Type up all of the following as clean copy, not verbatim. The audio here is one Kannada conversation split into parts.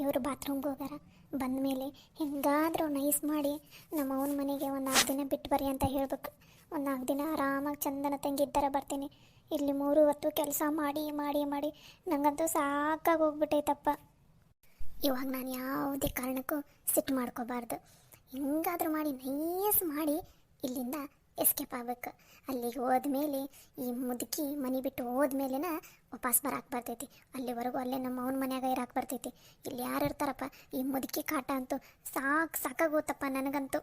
ಇವರು ಬಾತ್ರೂಮ್ಗೆ ಹೋಗಾರ. ಬಂದ ಮೇಲೆ ಹೆಂಗಾದರೂ ನೈಸ್ ಮಾಡಿ ನಮ್ಮ ಅವನ ಮನೆಗೆ ಒಂದು 4 ದಿನ ಬಿಟ್ಟು ಬರ್ರಿ ಅಂತ ಹೇಳ್ಬೇಕು. ಒಂದು 4 ದಿನ ಆರಾಮಾಗಿ ಚಂದನ ತಂಗಿದ್ದಾರ ಬರ್ತೀನಿ. ಇಲ್ಲಿ 3 ಹೊತ್ತು ಕೆಲಸ ಮಾಡಿ ಮಾಡಿ ಮಾಡಿ ನನಗಂತೂ ಸಾಕಾಗಿ ಹೋಗ್ಬಿಟ್ಟೈತಪ್ಪ. ಇವಾಗ ನಾನು ಯಾವುದೇ ಕಾರಣಕ್ಕೂ ಸಿಟ್ಟು ಮಾಡ್ಕೋಬಾರ್ದು. ಹೆಂಗಾದರೂ ಮಾಡಿ ನೈಸ್ ಮಾಡಿ ಇಲ್ಲಿಂದ ಎಸ್ಕೇಪ್ ಆಗ್ಬೇಕು. ಅಲ್ಲಿಗೆ ಹೋದ್ಮೇಲೆ ಈ ಮುದುಕಿ ಮನೆ ಬಿಟ್ಟು ಹೋದ್ಮೇಲೆನ ವಾಪಸ್ ಬರಕ್ಕೆ ಬರ್ತೈತಿ. ಅಲ್ಲಿವರೆಗೂ ಅಲ್ಲೇ ನಮ್ಮ ಅವನ ಮನ್ಯಾಗ ಇರಕ್ಕೆ ಬರ್ತೈತಿ. ಇಲ್ಲಿ ಯಾರು ಇರ್ತಾರಪ್ಪ? ಈ ಮುದುಕಿ ಕಾಟ ಅಂತೂ ಸಾಕಾಗೋತಪ್ಪ ನನಗಂತೂ.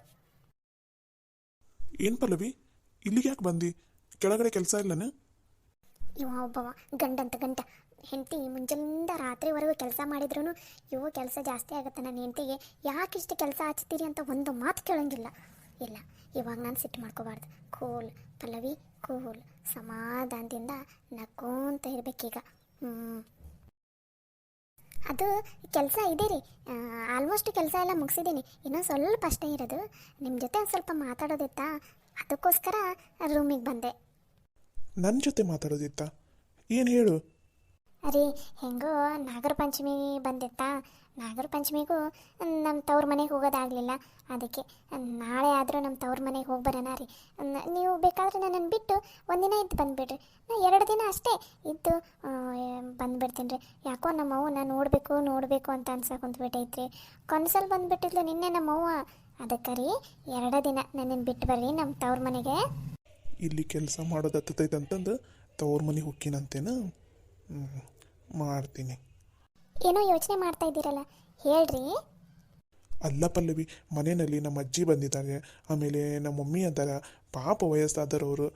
ಏನು ಪಲ್ಲವಿ, ಇಲ್ಲಿಗೆ ಯಾಕೆ ಬಂದು? ಕೆಳಗಡೆ ಕೆಲಸ ಇಲ್ಲನ? ಇವ ಒಬ್ಬವ ಗಂಡ ಹೆಂಡತಿ ಮುಂಜಾನಿಂದ ರಾತ್ರಿವರೆಗೂ ಕೆಲಸ ಮಾಡಿದ್ರು ಇವು ಕೆಲಸ ಜಾಸ್ತಿ ಆಗುತ್ತೆ. ನನ್ನ ಹೆಂಡತಿಗೆ ಯಾಕಿಷ್ಟು ಕೆಲಸ ಹಚ್ತೀರಿ ಅಂತ ಒಂದು ಮಾತು ಕೇಳಂಗಿಲ್ಲ. ಇಲ್ಲ, ಇವಾಗ ನಾನು ಸಿಟ್ಟು ಮಾಡ್ಕೋಬಾರ್ದು. ಕೂಲ್ ಪಲ್ಲವಿ, ಕೂಲ್, ಸಮಾಧಾನದಿಂದ ನಕ್ಕೊಂತ ಇರ್ಬೇಕೀಗ. ಅದು ಕೆಲಸ ಇದೆ ರೀ, ಆಲ್ಮೋಸ್ಟ್ ಕೆಲಸ ಎಲ್ಲ ಮುಗಿಸಿದ್ದೀನಿ. ಇನ್ನೊಂದು ಸ್ವಲ್ಪ ಅಷ್ಟೇ ಇರೋದು. ನಿಮ್ಮ ಜೊತೆ ಒಂದು ಸ್ವಲ್ಪ ಮಾತಾಡೋದಿತ್ತಾ, ಅದಕ್ಕೋಸ್ಕರ ರೂಮಿಗೆ ಬಂದೆ. ನನ್ನ ಜೊತೆ ಮಾತಾಡೋದಿತ್ತಾ? ಏನು ಹೇಳು. ಅರೆ, ಹೆಂಗೋ ನಾಗರ ಪಂಚಮಿ ಬಂದಿತ್ತಾ, ನಾಗರ ಪಂಚಮಿಗೂ ನಮ್ಮ ತವ್ರ ಮನೆಗೆ ಹೋಗೋದಾಗಲಿಲ್ಲ. ಅದಕ್ಕೆ ನಾಳೆ ಆದರೂ ನಮ್ಮ ತವ್ರ ಮನೆಗೆ ಹೋಗಿ ಬರೋಣ ರೀ. ನೀವು ಬೇಕಾದರೆ ನನ್ನನ್ನು ಬಿಟ್ಟು ಒಂದಿನ ಇದ್ದು ಬಂದುಬಿಡ್ರಿ. ನಾ 2 ದಿನ ಅಷ್ಟೇ ಇದ್ದು ಬಂದುಬಿಡ್ತೀನಿ ರೀ. ಯಾಕೋ ನಮ್ಮವ್ವ ನೋಡಬೇಕು ಅಂತ ಅನ್ಸಕೊಂಡ್ಬಿಟ್ಟೈತ್ರಿ. ಕೊನ್ಸಲ್ ಬಂದುಬಿಟ್ಟಿದ್ಲು ನಿನ್ನೆ ನಮ್ಮವ್ವ. ಅದಕ್ಕೆ ರೀ 2 ದಿನ ನನ್ನನ್ನು ಬಿಟ್ಟು ಬರ್ರಿ ನಮ್ಮ ತವ್ರ ಮನೆಗೆ. ಇಲ್ಲಿ ಕೆಲಸ ಮಾಡೋದು ಹತ್ತೈತೆ ಅಂತಂದು ತವ್ರ ಮನೆಗೆ ಹೋಗ್ತೀನಂತೇನು? ಮಾಡ್ತೀನಿ. ಏನೋ ಯೋಚನೆ ಮಾಡ್ತಾ ಇದ್ದೀರಲ್ಲ, ಹೇಳ್ರಿ. ಅಲ್ಲ ಪಲ್ಲವಿ, ಮನೆಯಲ್ಲಿ ನಮ್ಮ ಅಜ್ಜಿ ಬಂದಿದ್ದಾರೆ, ಆಮೇಲೆ ನಮ್ಮ ಮಮ್ಮಿ ಅದಾರ, ಪಾಪ ವಯಸ್ಸಾದರವರು.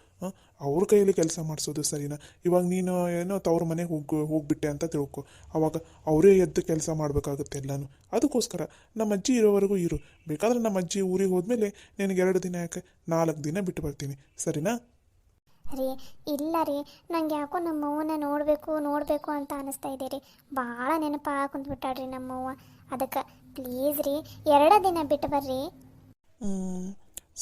ಅವ್ರ ಕೈಯಲ್ಲಿ ಕೆಲಸ ಮಾಡಿಸೋದು ಸರಿನಾ? ಇವಾಗ ನೀನು ಏನೋ ತವ್ರ ಮನೆಗೆ ಹೋಗ್ಬಿಟ್ಟೆ ಅಂತ ತಿಳ್ಕೊ. ಅವಾಗ ಅವರೇ ಎದ್ದು ಕೆಲಸ ಮಾಡಬೇಕಾಗುತ್ತೆ ಎಲ್ಲನೂ. ಅದಕ್ಕೋಸ್ಕರ ನಮ್ಮ ಅಜ್ಜಿ ಇರೋವರೆಗೂ ಇರು. ಬೇಕಾದ್ರೆ ನಮ್ಮ ಅಜ್ಜಿ ಊರಿಗೆ ಹೋದ್ಮೇಲೆ ನಿನಗೆ 2 ದಿನ ಯಾಕೆ 4 ದಿನ ಬಿಟ್ಟು ಬರ್ತೀನಿ, ಸರಿನಾ? ರೀ ಇಲ್ಲ ರೀ, ನಂಗೆ ಯಾಕೋ ನಮ್ಮವ್ವನ ನೋಡಬೇಕು ಅಂತ ಅನ್ನಿಸ್ತಾ ಇದೆ ರೀ. ಭಾಳ ನೆನಪು ಕುಂತ್ಬಿಟ್ಟಾಡ್ರಿ ನಮ್ಮವ್ವ. ಅದಕ್ಕೆ ಪ್ಲೀಸ್ ರೀ 2 ದಿನ ಬಿಟ್ಟು ಬರ್ರಿ.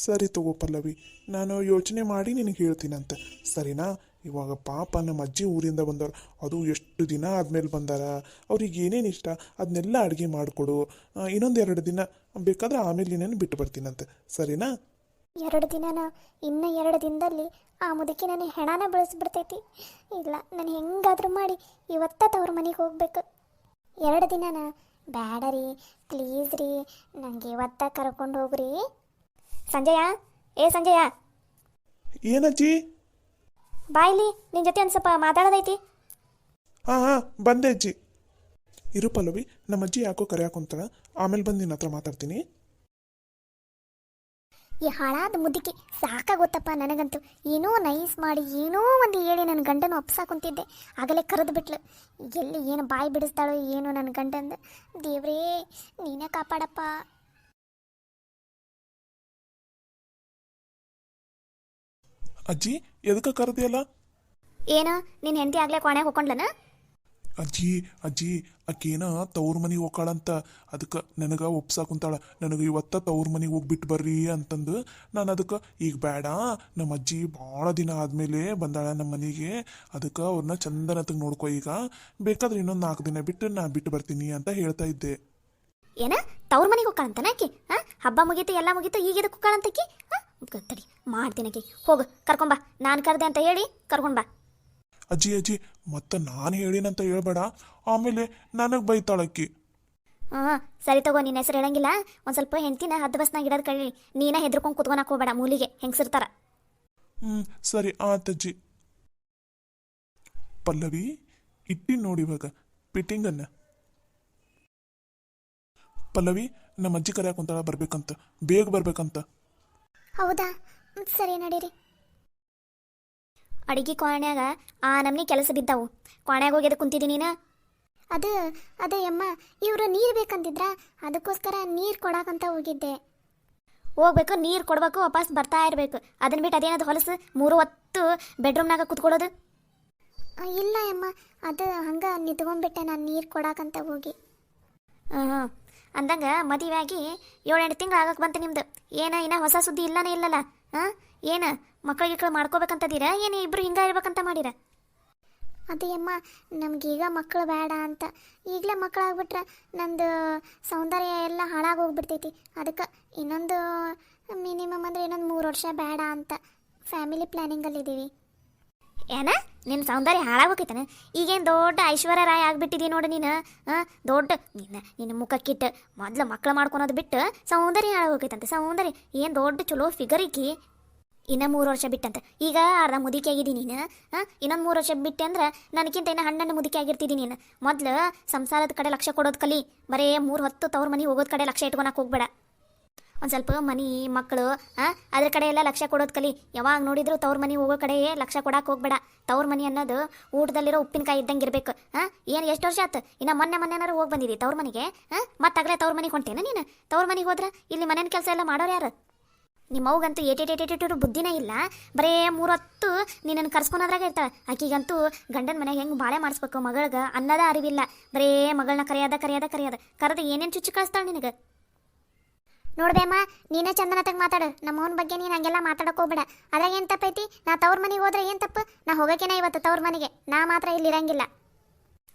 ಸರಿ ತಗೋ ಪಲ್ಲವಿ, ನಾನು ಯೋಚನೆ ಮಾಡಿ ನಿನಗೆ ಹೇಳ್ತೀನಂತೆ, ಸರಿನಾ? ಇವಾಗ ಪಾಪ ನಮ್ಮ ಅಜ್ಜಿ ಊರಿಂದ ಬಂದವರು, ಅದು ಎಷ್ಟು ದಿನ ಆದಮೇಲೆ ಬಂದಾರ. ಅವ್ರಿಗೆ ಏನೇನು ಇಷ್ಟ ಅದನ್ನೆಲ್ಲ ಅಡುಗೆ ಮಾಡಿಕೊಡು. ಇನ್ನೊಂದು 2 ದಿನ ಬೇಕಾದ್ರೆ ಆಮೇಲೆ ನೀನೇನು ಬಿಟ್ಟು ಬರ್ತೀನಂತೆ, ಸರಿನಾ? 2 ದಿನನ? ಇನ್ನು 2 ದಿನದಲ್ಲಿ ಆ ಮುದುಕಿ ನನಗೆ ಹೆಣಾನ ಬೆಳೆಸ್ಬಿಡ್ತೈತಿ. ಇಲ್ಲ, ನಾನು ಹೆಂಗಾದರೂ ಮಾಡಿ ಇವತ್ತ ತವ್ರ ಮನೆಗೆ ಹೋಗ್ಬೇಕು. 2 ದಿನನ? ಬೇಡ ರೀ, ಪ್ಲೀಸ್ ರೀ, ನನಗೆ ಇವತ್ತ ಕರ್ಕೊಂಡು ಹೋಗ್ರಿ. ಸಂಜಯ, ಸಂಜಯ, ಏನಜ್ಜಿ? ಬಾಯ್ಲಿ, ನಿನ್ನ ಜೊತೆ ಒಂದು ಸ್ವಲ್ಪ ಮಾತಾಡೋದೈತಿ. ಹಾಂ ಬಂದೆ ಅಜ್ಜಿ. ಇರು ಪಲ್ಲವಿ, ನಮ್ಮ ಅಜ್ಜಿ ಯಾಕೋ ಕರೆಯಾಕೊಂತಾಳ, ಆಮೇಲೆ ಬಂದು ನಿನ್ನ ಹತ್ರ ಮಾತಾಡ್ತೀನಿ. ಈ ಹಾಳಾದ ಮುದುಕಿ ಸಾಕಾಗೊತ್ತಪ್ಪ ನನಗಂತೂ. ಏನೋ ನೈಸ್ ಮಾಡಿ ಏನೋ ಒಂದು ಹೇಳಿ ನನ್ನ ಗಂಡನ ಒಪ್ಸಾಕೊಂತಿದ್ದೆ, ಆಗಲೇ ಕರೆದು ಬಿಟ್ಲು. ಎಲ್ಲಿ ಏನು ಬಾಯಿ ಬಿಡಿಸ್ತಾಳೋ ಏನೋ ನನ್ನ ಗಂಡಂದು. ದೇವ್ರೇ ನೀನೇ ಕಾಪಾಡಪ್ಪ. ಅಜ್ಜಿ, ಎದಕ್ಕೆ ಕರೆದಿಯಲ್ಲ? ಏನೋ ನಿನ್ನ ಹೆಂಡತಿ ಆಗ್ಲೇ ಕೊನೆಗೆ ಹೋಗ್ಕೊಂಡ್ಲನ? ಅಜ್ಜಿ ಆಕೇನ ತವ್ರ ಮನೆಗೆ ಹೋಗ್ಕಾಳಂತ, ಅದಕ್ಕೆ ನನಗೆ ಒಪ್ಸಾಕುಂತಾಳ. ನನಗೆ ಇವತ್ತ ತವ್ರ ಮನೆಗೆ ಹೋಗ್ಬಿಟ್ಟು ಬರ್ರಿ ಅಂತಂದು. ನಾನು ಅದಕ್ಕೆ ಈಗ ಬೇಡ, ನಮ್ಮ ಅಜ್ಜಿ ಭಾಳ ದಿನ ಆದಮೇಲೆ ಬಂದಾಳ ನಮ್ಮ ಮನೆಗೆ, ಅದಕ್ಕೆ ಅವ್ರನ್ನ ಚಂದನತಗೆ ನೋಡ್ಕೊ. ಈಗ ಬೇಕಾದ್ರೆ ಇನ್ನೊಂದು 4 ದಿನ ಬಿಟ್ಟು ನಾ ಬಿಟ್ಟು ಬರ್ತೀನಿ ಅಂತ ಹೇಳ್ತಾ ಇದ್ದೆ. ಏನ ತವ್ರ ಮನೆಗೆ ಹೋಗ್ಕಾಳಂತನ ಆಕಿ? ಹಬ್ಬ ಮುಗೀತು, ಎಲ್ಲ ಮುಗೀತು, ಈಗ ಇದಕ್ಕೆ ಹೋಗ್ಕಾಳಂತಕಿ? ಗೊತ್ತಡಿ ಮಾಡ್ತೀನಕಿ. ಹೋಗು ಕರ್ಕೊಂಬಾ, ನಾನು ಕರೆದೆ ಅಂತ ಹೇಳಿ ಕರ್ಕೊಂಡ್ಬಾ. ಅಜ್ಜಿ ಮತ್ತೆ ನಾನು ಹೇಳಿನಂತ ಹೇಳ್ಬೇಡ, ಆಮೇಲೆ ನನಗೆ ಬೈತಾಳಕ್ಕಿ. ಸರಿ ತಗೋ, ನಿನ್ನ ಹೆಸರು ಹೇಳಂಗಿಲ್ಲ. ಒಂದು ಸ್ವಲ್ಪ ಹೆಂಡ್ತಿನ ಹದ್ದು ಬಸ್ನಾಗ ಇಡೋದು ಕಳಿ. ನೀನ ಹೆದ್ರಕೊಂಡು ಕುತ್ಕೊಳಕ್ಕೆ ಹೋಗ್ಬೇಡ, ಮೂಲಿಗೆ ಹೆಂಗಸಿರ್ತಾರ. ಸರಿ ಆತಜ್ಜಿ. ಪಲ್ಲವಿ, ಇಟ್ಟಿನ ನೋಡಿ ಇವಾಗ ಪಿಟ್ಟಿಂಗನ್ನ. ಪಲ್ಲವಿ, ನಮ್ಮ ಅಜ್ಜಿ ಕರೆಯಾಕೊಂತಾಳ, ಬರ್ಬೇಕಂತ, ಬೇಗ ಬರ್ಬೇಕಂತ. ಹೌದಾ? ಸರಿ ನಡೀರಿ. ಅಡಿಗೆ ಕೋಣೆಯಾಗ ಆ ನಮ್ನಿ ಕೆಲಸ ಬಿದ್ದಾವು. ಕೋಣೆಯಾಗ ಹೋಗಿ ಅದಕ್ಕೆ ಕುಂತಿದ್ದೀನಿ ನೀನು. ಅದೇ ಅಮ್ಮ, ಇವರು ನೀರು ಬೇಕಂತಿದ್ರ, ಅದಕ್ಕೋಸ್ಕರ ನೀರು ಕೊಡಾಕಂತ ಹೋಗಿದ್ದೆ. ಹೋಗ್ಬೇಕು, ನೀರು ಕೊಡ್ಬೇಕು, ವಾಪಸ್ ಬರ್ತಾ ಇರಬೇಕು. ಅದನ್ನ ಬಿಟ್ಟು ಅದೇನದು ಹೊಲಸು 3 ಹೊತ್ತು ಬೆಡ್ರೂಮ್ನಾಗ ಕುತ್ಕೊಳ್ಳೋದು? ಇಲ್ಲ ಅಮ್ಮ, ಅದು ಹಂಗೆ ನಿಂತ್ಕೊಂಡ್ಬಿಟ್ಟೆ ನಾನು ನೀರು ಕೊಡಾಕಂತ ಹೋಗಿ. ಅಂದಂಗೆ ಮದುವೆ ಆಗಿ 7-8 ತಿಂಗಳು ಆಗಕ್ಕೆ ಬಂತು ನಿಮ್ದು. ಇನ್ನ ಹೊಸ ಸುದ್ದಿ ಇಲ್ಲನೇ ಇಲ್ಲಲ್ಲ? ಏನು ಮಕ್ಕಳಿಗೆ ಮಾಡ್ಕೋಬೇಕಂತದೀರ, ಏನು ಇಬ್ರು ಹಿಂಗೆ ಇರ್ಬೇಕಂತ ಮಾಡಿರ? ಅದೇ ಅಮ್ಮ ನಮಗೀಗ ಮಕ್ಕಳು ಬೇಡ ಅಂತ. ಈಗಲೇ ಮಕ್ಕಳಾಗ್ಬಿಟ್ರೆ ನಂದು ಸೌಂದರ್ಯ ಎಲ್ಲ ಹಾಳಾಗಿ ಹೋಗ್ಬಿಡ್ತೈತಿ. ಅದಕ್ಕೆ ಇನ್ನೊಂದು ಮಿನಿಮಮ್ ಅಂದರೆ ಇನ್ನೊಂದು 3 ವರ್ಷ ಬೇಡ ಅಂತ ಫ್ಯಾಮಿಲಿ ಪ್ಲ್ಯಾನಿಂಗಲ್ಲಿದ್ದೀವಿ. ಏನ ನಿನ್ನ ಸೌಂದರ್ಯ ಹಾಳಾಗೋಕೈತನ? ಈಗೇನು ದೊಡ್ಡ ಐಶ್ವರ್ಯ ರಾಯ್ ಆಗಿಬಿಟ್ಟಿದಿ ನೋಡು ನೀನು. ದೊಡ್ಡ ನಿನ್ನ ಮುಖಕ್ಕಿಟ್ಟು ಮೊದಲು ಮಕ್ಕಳು ಮಾಡ್ಕೊಳೋದು ಬಿಟ್ಟು ಸೌಂದರ್ಯ ಹಾಳಾಗೋಕೈತಂತೆ. ಸೌಂದರ್ಯ ಏನು ದೊಡ್ಡ ಚಲೋ ಫಿಗರ್ ಈಕಿ. ಇನ್ನು 3 ವರ್ಷ ಬಿಟ್ಟಂತ. ಈಗ ಅರ್ಧ ಮುದುಕಿ ಆಗಿದ್ದೀನಿ ನೀನು. ಇನ್ನೊಂದು 3 ವರ್ಷ ಬಿಟ್ಟೆ ಅಂದ್ರೆ ನನಗಿಂತ ಇನ್ನು ಹಣ್ಣನ್ನು ಮುದುಕಿ ಆಗಿರ್ತಿದ್ದೀನಿ ನೀನು. ಮೊದಲು ಸಂಸಾರದ ಕಡೆ ಲಕ್ಷ್ಯ ಕೊಡೋದು ಕಲಿ. ಬರೇ 3 ಹೊತ್ತು ತವ್ರ ಮನೆ ಹೋಗೋದು ಕಡೆ ಲಕ್ಷ್ಯ ಇಟ್ಕೊಳಕ್ಕೆ ಹೋಗ್ಬೇಡ. ಒಂದು ಸ್ವಲ್ಪ ಮನೆ ಮಕ್ಕಳು ಅದ್ರ ಕಡೆ ಎಲ್ಲ ಲಕ್ಷ್ಯ ಕೊಡೋದು ಕಲಿ. ಯಾವಾಗ ನೋಡಿದ್ರು ತವ್ರ ಮನೆ ಹೋಗೋ ಕಡೆ ಲಕ್ಷ್ಯ ಕೊಡಕ್ಕೆ ಹೋಗ್ಬೇಡ. ತವ್ರ ಮನೆ ಅನ್ನೋದು ಊಟದಲ್ಲಿರೋ ಉಪ್ಪಿನಕಾಯಿ ಇದ್ದಂಗೆ ಇರಬೇಕು. ಏನು ಎಷ್ಟು ವರ್ಷ ಆಯ್ತು? ಇನ್ನು ಮೊನ್ನೆನಾರು ಹೋಗಿ ಬಂದಿದ್ದಿ ತವ್ರ ಮನೆಗೆ? ಮತ್ತಾಗಲೇ ತವ್ರ ಮನೆಗೆ ಹೊಂಟೇನ ನೀನು? ತವ್ರ ಮನೆಗೆ ಹೋದ್ರೆ ಇಲ್ಲಿ ಮನೇನ ಕೆಲಸ ಎಲ್ಲ ಮಾಡೋರು ಯಾರು? ನಿಮ್ಮ ಅವ್ಗಂತೂ ಏಟೇಟೇಟೇಟು ಬುದ್ಧಿನೇ ಇಲ್ಲ. ಬರೇ 3 ಹೊತ್ತು ನಿನ್ನನ್ನು ಕರ್ಸ್ಕೊಳೋದ್ರಾಗ ಇರ್ತಾಳೆ. ಆಕಿಗಂತೂ ಗಂಡನ ಮನೆಗೆ ಹೆಂಗೆ ಬಾಳೆ ಮಾಡಿಸ್ಬೇಕು ಮಗಳಿಗೆ ಅನ್ನೋದ ಅರಿವಿಲ್ಲ. ಬರೇ ಮಗಳನ್ನ ಕರೆಯೋದ ಕರೆದು ಏನೇನು ಚುಚ್ಚು ಕಳಿಸ್ತಾಳೆ ನಿನಗೆ. ನೋಡ್ಬೇಮ್ಮ, ನೀನೇ ಚಂದನತ್ತಾಗ ಮಾತಾಡು. ನಮ್ಮವನ ಬಗ್ಗೆ ನೀನು ಹಂಗೆಲ್ಲ ಮಾತಾಡಕ್ಕೆ ಹೋಗ್ಬೇಡ. ಅದ್ರಾಗ ಏನು ತಪ್ಪೈತಿ? ನಾ ತವ್ರ ಮನೆಗೆ ಹೋದ್ರೆ ಏನು ತಪ್ಪು? ನಾ ಹೋಗೋಕೇನ ಇವತ್ತು ತವ್ರ ಮನೆಗೆ. ನಾ ಮಾತ್ರ ಇಲ್ಲಿ ಇರಂಗಿಲ್ಲ.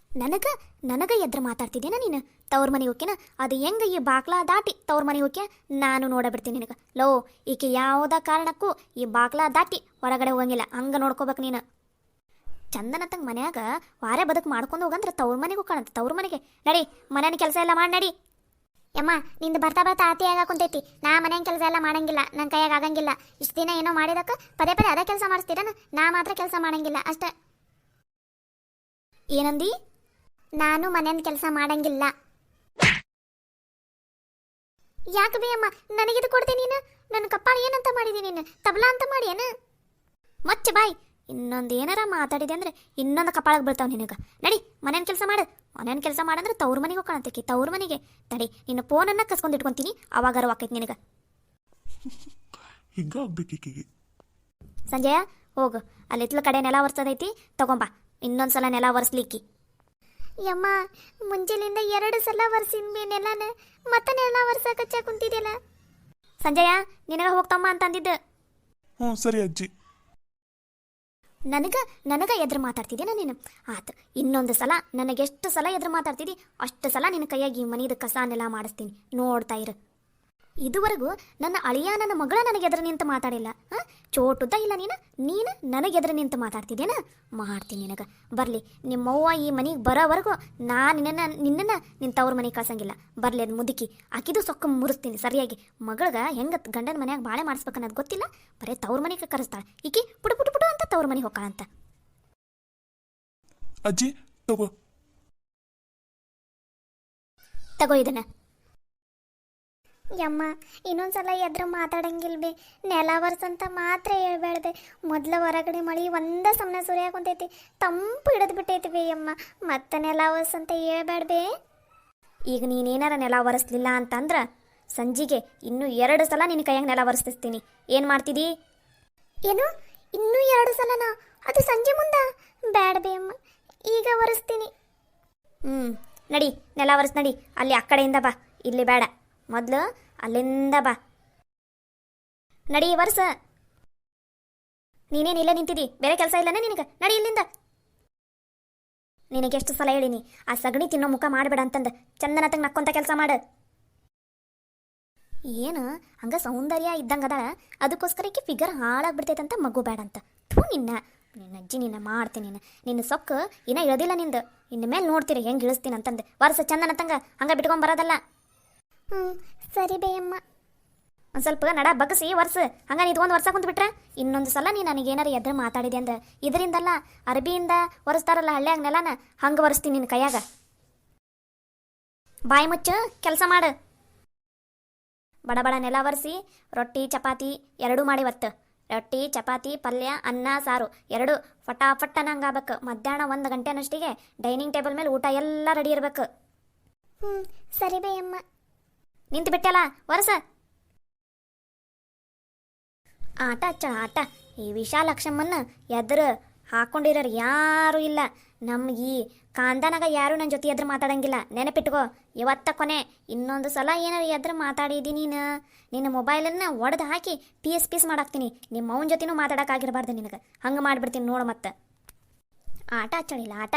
ನನಗೆ ಎದ್ರ ಮಾತಾಡ್ತಿದ್ದೇನ ನೀನು? ತವ್ರ ಮನೆಗೆ ಹೋಗ್ಯನ ಅದು ಹೆಂಗೆ ಈ ಬಾಕ್ಲಾ ದಾಟಿ ತವ್ರ ಮನೆಗೆ ಹೋಗ್ಯ ನಾನು ನೋಡಬಿಡ್ತೀನಿ ನಿನಗೆ. ಲೋ, ಈಕೆ ಯಾವುದೇ ಕಾರಣಕ್ಕೂ ಈ ಬಾಕ್ಲಾ ದಾಟಿ ಹೊರಗಡೆ ಹೋಗಂಗಿಲ್ಲ. ಹಂಗೆ ನೋಡ್ಕೋಬೇಕು ನೀನು. ಚಂದನತ್ತಂಗ ಮನ್ಯಾಗ ವಾರೆ ಬದುಕು ಮಾಡ್ಕೊಂಡು ಹೋಗಂದ್ರೆ ತವ್ರ ಮನೆಗೆ ಹೋಗೋಣಂತ. ತವ್ರ ಮನೆಗೆ ನಡಿ, ಮನೇನ ಕೆಲಸ ಎಲ್ಲ ಮಾಡಿ ನಡಿ. ಯಮ್ಮ, ನಿಂದು ಬರ್ತಾ ಆತಿಯಾಗ ಕುಂತೈತಿ. ನಾ ಮನೆಯ ಕೆಲಸ ಎಲ್ಲ ಮಾಡಂಗಿಲ್ಲ, ನನ್ನ ಕೈಯಾಗ ಆಗಂಗಿಲ್ಲ. ಇಷ್ಟು ದಿನ ಏನೋ ಮಾಡಿದಕ್ಕೆ ಪದೇ ಅದೇ ಕೆಲಸ ಮಾಡಿಸ್ತೀರನ? ನಾ ಮಾತ್ರ ಕೆಲಸ ಮಾಡಂಗಿಲ್ಲ ಅಷ್ಟೇ. ಏನಂದಿ? ನಾನು ಮನೆಯ ಕೆಲಸ ಮಾಡಂಗಿಲ್ಲ. ಯಾಕೆ ಬೇ ಅಮ್ಮ ನನಗಿದು ಕೊಡ್ತೀನಿ ನೀನು? ನನ್ನ ಕಪ್ಪಾಳ ಏನಂತ ಮಾಡಿದ್ದೀನಿ ನೀನು? ತಬಲಾ ಅಂತ ಮಾಡಿ ಏನು? ಮಚ್ಚ ಬಾಯ್, ಇನ್ನೊಂದು ಏನಾರ ಮಾತಾಡಿದೆ ಅಂದ್ರೆ ಇನ್ನೊಂದು ಕಪಾಳಕ್ಕೆ ಬೀಳ್ತಾವ ನಿನಗೆ. ನಡಿ, ಮನೇನ ಕೆಲಸ ಮಾಡು. ಮನೇನ ಕೆಲಸ ಮಾಡಂದ್ರೆ ತವ್ರ ಮನೆಗೆ ಹೋಗೋಣಂತಕಿ. ತವ್ರ ಮನೆಗೆ ತಡಿ, ನಿನ್ನ ಫೋನನ್ನು ಕಸ್ಕೊಂಡು ಇಟ್ಕೊತೀನಿ. ಅವಾಗಾರ ಆಕೈತಿ ನಿನಗೆ. ಹಿಂಗಾಗ್ಬೇಕೀಕಿಗೆ. ಸಂಜಯ, ಹೋಗು. ಅಲ್ಲಿ ಇತ್ಲ ಕಡೆ ನೆಲ ಒರೆಸೋದೈತಿ, ತಗೊಂಬ. ಇನ್ನೊಂದ್ಸಲ ನೆಲ ಒರೆಸ್ಲಿಕ್ಕಿ. ಯಮ್ಮ, ಮುಂಜಾನಿಂದ 2 ಸಲ ಒರೆಸಿನ್ಬಿ ನೆಲನ. ಮತ್ತೆ ನೆಲ ಒರೆಸಕಚ್ಚ ಕುಂತಿದ್ಯಲ್ಲ. ಸಂಜಯ, ನಿನಗೆ ಹೋಗ್ತಮ್ಮ ಅಂತ ಅಂದಿದ್ದು. ಹ್ಞೂ ಸರಿ ಅಜ್ಜಿ. ನನಗೆ ಎದುರು ಮಾತಾಡ್ತಿದ್ದೀನ ನೀನು? ಆತು, ಇನ್ನೊಂದು ಸಲ ನನಗೆಷ್ಟು ಸಲ ಎದುರು ಮಾತಾಡ್ತಿದ್ದಿ ಅಷ್ಟು ಸಲ ನಿನ್ನ ಕೈಯಾಗಿ ಮನೆಯದು ಕಸಾನೆಲ್ಲ ಮಾಡಿಸ್ತೀನಿ. ನೋಡ್ತಾ ಇರು. ಇದುವರೆಗೂ ನನ್ನ ಅಳಿಯ ನನ್ನ ಮಗಳ ನನಗೆದುರು ನಿಂತು ಮಾತಾಡಿಲ್ಲ. ಚೋಟುದ್ದ ಇಲ್ಲ ನೀನು ನನಗೆದುರು ನಿಂತು ಮಾತಾಡ್ತಿದ್ದೇನ? ಮಾಡ್ತೀನಿ ನಿನಗೆ. ಬರಲಿ, ನಿಮ್ಮವ್ವ ಈ ಮನೆಗೆ ಬರೋವರೆಗೂ ನಾನು ನಿನ್ನನ್ನು ನಿನ್ನ ತವ್ರ ಮನೆಗೆ ಕಳ್ಸಂಗಿಲ್ಲ. ಬರಲಿ, ಅದು ಮುದುಕಿ ಆಕಿದು ಸೊಕ್ಕ ಮುರಿಸ್ತೀನಿ ಸರಿಯಾಗಿ. ಮಗಳಿಗೆ ಹೆಂಗೆ ಗಂಡನ ಮನ್ಯಾಗ ಬಾಳೆ ಮಾಡಿಸ್ಬೇಕನ್ನೋದು ಗೊತ್ತಿಲ್ಲ. ಬರೀ ತವ್ರ ಮನೆಗೆ ಕರೆಸ್ತಾಳೆ. ಈಕಿ ಪುಟು ಅಂತ ತವ್ರ ಮನೆಗೆ ಹೋಗ್ತಾಳಂತ. ಅಜ್ಜಿ ತಗೋ ಇದನ್ನ. ಯಮ್ಮ, ಇನ್ನೊಂದ್ಸಲ ಎದ್ರು ಮಾತಾಡಂಗಿಲ್ಬೇ. ನೆಲ ವರ್ಸಂತ ಮಾತ್ರ ಹೇಳ್ಬೇಡ್ದೆ. ಮೊದಲ ಹೊರಗಡೆ ಮಳಿ ಒಂದ ಸಮನೆ ಸುರಿಯಾಗ ಕುಂತೈತಿ. ತಂಪು ಹಿಡಿದು ಬಿಟ್ಟೈತಿ ಬೇ ಯಮ್ಮ. ಮತ್ತೆ ನೆಲ ವರ್ಸಂತ ಹೇಳ್ಬೇಡ್ಬೇ. ಈಗ ನೀನೇನಾರ ನೆಲ ಒರೆಸ್ಲಿಲ್ಲ ಅಂತಂದ್ರೆ ಸಂಜಿಗೆ ಇನ್ನೂ 2 ಸಲ ನಿನ್ನ ಕೈಯಾಗ ನೆಲ ಒರೆಸ್ತಿಸ್ತೀನಿ. ಏನು ಮಾಡ್ತಿದ್ದೀ? ಏನು ಇನ್ನೂ 2 ಸಲನಾ? ಅದು ಸಂಜೆ ಮುಂದ? ಬೇಡ ಬೇ ಅಮ್ಮ, ಈಗ ಒರೆಸ್ತೀನಿ. ನಡಿ, ನೆಲ ಒರೆಸ್ ನಡಿ. ಅಲ್ಲಿ ಆ ಕಡೆಯಿಂದ ಬಾ, ಇಲ್ಲಿ ಬೇಡ. ಮೊದಲು ಅಲ್ಲಿಂದ ಬಾ. ನಡಿ ವರ್ಷ. ನೀನೇನು ಇಲ್ಲೇ ನಿಂತಿದ್ದಿ? ಬೇರೆ ಕೆಲಸ ಇಲ್ಲನೇ ನಿನಗೆ? ನಡಿ ಇಲ್ಲಿಂದ. ನಿನಗೆಷ್ಟು ಸಲ ಹೇಳಿನಿ ಆ ಸಗಣಿ ತಿನ್ನೋ ಮುಖ ಮಾಡಬೇಡ ಅಂತಂದು. ಚಂದನತ್ತಂಗೆ ನಕ್ಕೊಂತ ಕೆಲಸ ಮಾಡು. ಏನು ಹಂಗ ಸೌಂದರ್ಯ ಇದ್ದಂಗದ, ಅದಕ್ಕೋಸ್ಕರಕ್ಕೆ ಫಿಗರ್ ಹಾಳಾಗ್ಬಿಡ್ತೈತಂತ ಮಗು ಬೇಡ ಅಂತ. ನಿನ್ನ ಅಜ್ಜಿ ನಿನ್ನ ಮಾಡ್ತೀನಿ. ನಿನ್ನ ಸೊಕ್ಕು ಇನ್ನೂ ಇಳದಿಲ್ಲ ನಿಂದು. ಇನ್ನು ಮೇಲೆ ನೋಡ್ತೀರಿ ಹೆಂಗೆ ಇಳಿಸ್ತೀನಿ ಅಂತಂದು. ವರ್ಷ ಚಂದನತ್ತಂಗ ಹಂಗೆ ಬಿಟ್ಕೊಂಬರೋದಲ್ಲ. ಸರಿ ಬೇಯಮ್ಮ. ಒಂದು ಸ್ವಲ್ಪ ನಡ ಬಗ್ಸಿ ವರ್ಷ. ಹಂಗೆ ನಿಂತ್ಕೊಂಡು ವರ್ಷ ಕುಂತ್ಬಿಟ್ರೆ ಇನ್ನೊಂದು ಸಲ ನೀ ನನಗೇನಾರು ಎದ್ರು ಮಾತಾಡಿದೆ ಅಂದ್ರೆ ಇದರಿಂದಲ್ಲ, ಅರ್ಬಿಯಿಂದ ಒರೆಸ್ತಾರಲ್ಲ ಹಳ್ಳಿಯಾಗ ನೆಲನ, ಹಂಗೆ ಒರೆಸ್ತೀನಿ ನಿನ್ನ ಕೈಯಾಗ. ಬಾಯಿ ಮುಚ್ಚು, ಕೆಲಸ ಮಾಡು. ಬಡ ನೆಲ ಒರೆಸಿ ರೊಟ್ಟಿ ಚಪಾತಿ 2 ಮಾಡಿ ಒತ್ತು. ರೊಟ್ಟಿ ಚಪಾತಿ ಪಲ್ಯ ಅನ್ನ ಸಾರು 2 ಫಟಾಫಟ್ಟನ ಹಂಗಾಗಬೇಕು. ಮಧ್ಯಾಹ್ನ 1 ಗಂಟೆನಷ್ಟಿಗೆ ಡೈನಿಂಗ್ ಟೇಬಲ್ ಮೇಲೆ ಊಟ ಎಲ್ಲ ರೆಡಿ ಇರಬೇಕು. ಸರಿ ಬೇಯಮ್ಮ. ನಿಂತು ಬಿಟ್ಟಲ್ಲ ವರ್ಷ. ಆಟ ಆಟ. ಈ ವಿಶಾಲಕ್ಷಮ್ಮನ್ನ ಎದುರು ಹಾಕೊಂಡಿರೋರು ಯಾರೂ ಇಲ್ಲ. ನಮ್ಗೆ ಈ ಕಾಂದನಾಗ ಯಾರು ನನ್ನ ಜೊತೆ ಎದುರು ಮಾತಾಡಂಗಿಲ್ಲ. ನೆನಪಿಟ್ಕೋ, ಇವತ್ತ ಕೊನೆ. ಇನ್ನೊಂದು ಸಲ ಏನಾರು ಎದುರು ಮಾತಾಡಿದ್ದೀನಿ ನಿನ್ನ ಮೊಬೈಲನ್ನು ಒಡೆದು ಹಾಕಿ ಪೀಸ್ ಮಾಡಾಕ್ತೀನಿ. ನಿಮ್ಮ ಅವನ ಜೊತೆನೂ ಮಾತಾಡೋಕ್ಕಾಗಿರಬಾರ್ದು ನಿನಗೆ. ಹಂಗೆ ಮಾಡಿಬಿಡ್ತೀನಿ ನೋಡು. ಮತ್ತೆ ಆಟ ಹಚ್ಚಳಿಲ್ಲ ಆಟ